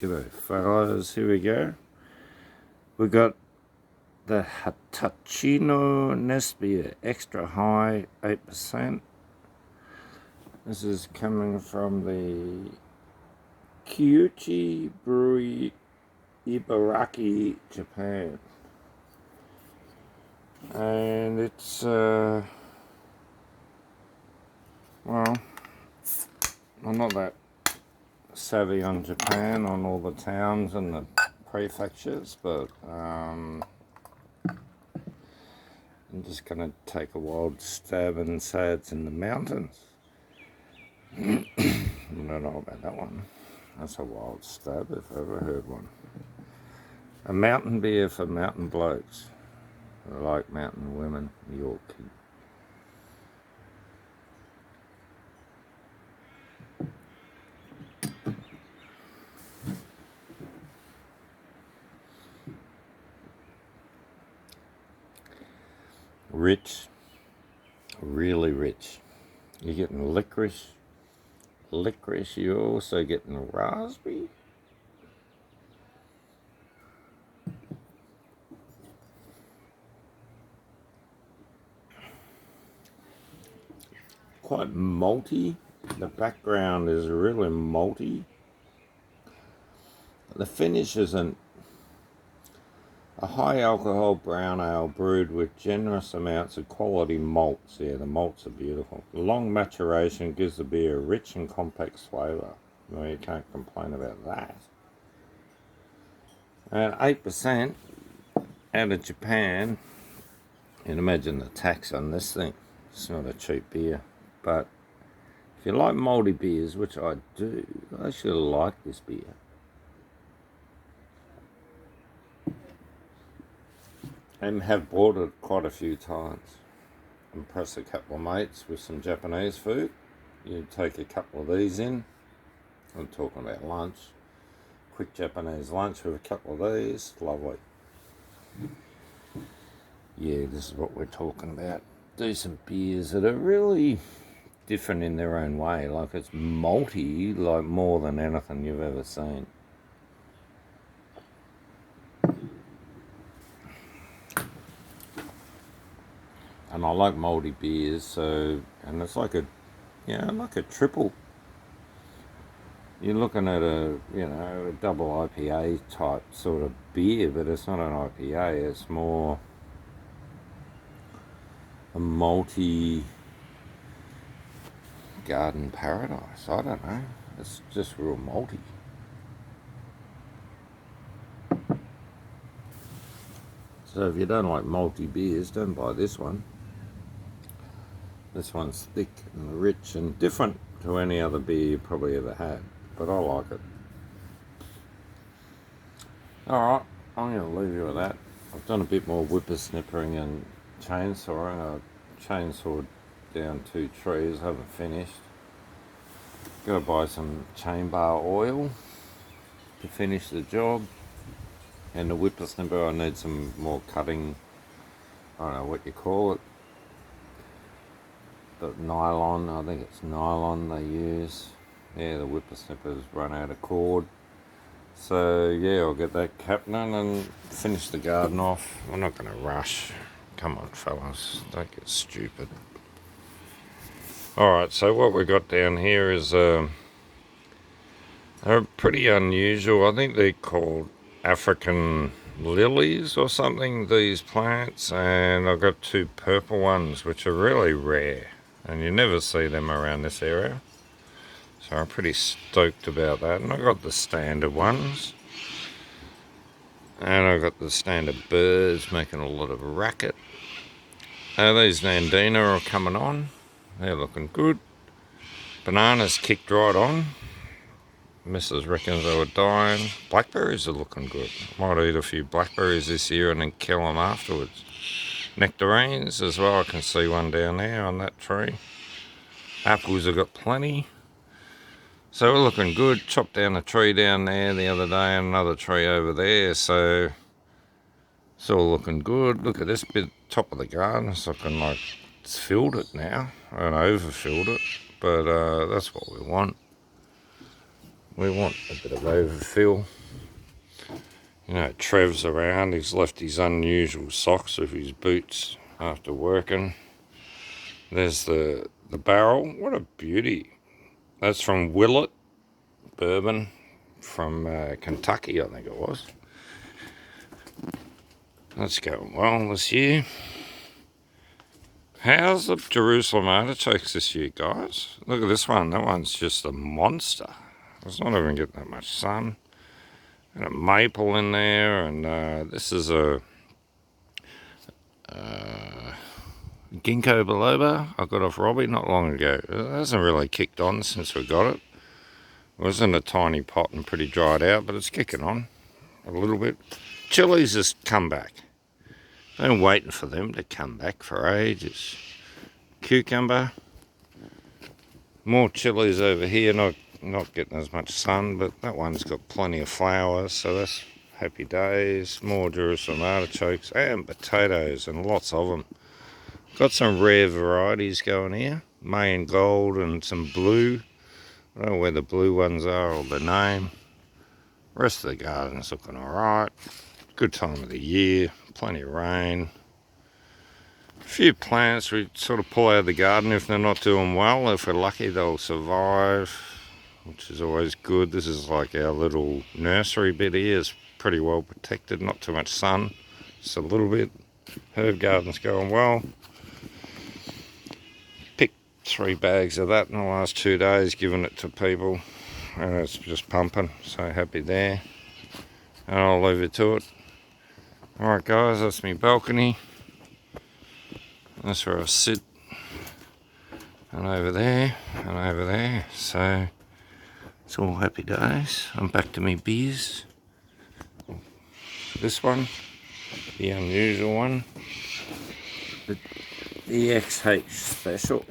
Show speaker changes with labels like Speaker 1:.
Speaker 1: G'day fellas, here we go. We got the Hitachino Nesbitt Extra High 8%. This is coming from the Kyuchi Brewery, Ibaraki, Japan. And it's, well, I'm not that savvy on Japan, on all the towns and the prefectures, but I'm just going to take a wild stab and say it's in the mountains. I don't know about that one. That's a wild stab if I ever heard one. A mountain beer for mountain blokes. I like mountain women, Yorkie. Rich, really rich. You're getting licorice, you're also getting raspberry. Quite malty. The background is really malty. The finish isn't a high alcohol brown ale brewed with generous amounts of quality malts. Yeah, the malts are beautiful. Long maturation gives the beer a rich and complex flavour. Well, you can't complain about that. And 8% out of Japan. You can imagine the tax on this thing. It's not a cheap beer. But if you like malty beers, which I do, I actually like this beer. And have bought it quite a few times. Impress a couple of mates with some Japanese food. You take a couple of these in. I'm talking about lunch. Quick Japanese lunch with a couple of these. Lovely. Yeah, this is what we're talking about. Decent beers that are really different in their own way. Like it's malty, like more than anything you've ever seen. And I like malty beers, so, and it's like a triple. You're looking at a double IPA type sort of beer, but it's not an IPA, it's more a malty garden paradise. I don't know. It's just real malty. So if you don't like malty beers, don't buy this one. This one's thick and rich and different to any other beer you probably ever had, but I like it. Alright, I'm going to leave you with that. I've done a bit more whippersnippering and chainsawing. I chainsawed down 2 trees, haven't finished. Got to buy some chain bar oil to finish the job. And the whippersnipper, I need some more cutting, I don't know what you call it. The nylon, I think it's nylon they use. Yeah, the whippersnippers run out of cord. So yeah, I'll get that happening and finish the garden off. I'm not going to rush. Come on, fellas, don't get stupid. Alright, so what we got down here is are pretty unusual. I think they're called African lilies or something, these plants. And I've got 2 purple ones, which are really rare. And you never see them around this area. So I'm pretty stoked about that. And I got the standard ones. And I got the standard birds making a lot of racket. These Nandina are coming on. They're looking good. Bananas kicked right on. Mrs. reckons they were dying. Blackberries are looking good. Might eat a few blackberries this year and then kill them afterwards. Nectarines as well. I can see one down there on that tree. Apples have got plenty. So we're looking good. Chopped down a tree down there the other day and another tree over there. So it's all looking good. Look at this bit, top of the garden. It's looking like it's filled it now. I don't overfilled it, but that's what we want. We want a bit of overfill. You know, Trev's around. He's left his unusual socks with his boots after working. There's the barrel. What a beauty. That's from Willet Bourbon from Kentucky, I think it was. That's going well this year. How's the Jerusalem artichokes this year, guys? Look at this one. That one's just a monster. It's not even getting that much sun. And a maple in there, and this is a ginkgo biloba I got off Robbie not long ago. It hasn't really kicked on since we got it. It was in a tiny pot and pretty dried out, but it's kicking on a little bit. Chilies has come back. Been waiting for them to come back for ages. Cucumber. More chilies over here, not getting as much sun, but that one's got plenty of flowers, so that's happy days. More Jerusalem artichokes and potatoes, and lots of them. Got some rare varieties going here. Mayan gold and some blue. I don't know where the blue ones are or the name. Rest of the garden's looking alright. Good time of the year. Plenty of rain. A few plants we sort of pull out of the garden if they're not doing well. If we're lucky, they'll survive, which is always good. This is like our little nursery bit here. It's pretty well protected. Not too much sun. Just a little bit. Herb garden's going well. 3 bags of that in the last 2 days, giving it to people, and it's just pumping, so happy there. And I'll leave it to it. Alright guys, that's my balcony. That's where I sit, and over there, and over there, so it's all happy days. I'm back to me beers. This one, the unusual one, the XH Special.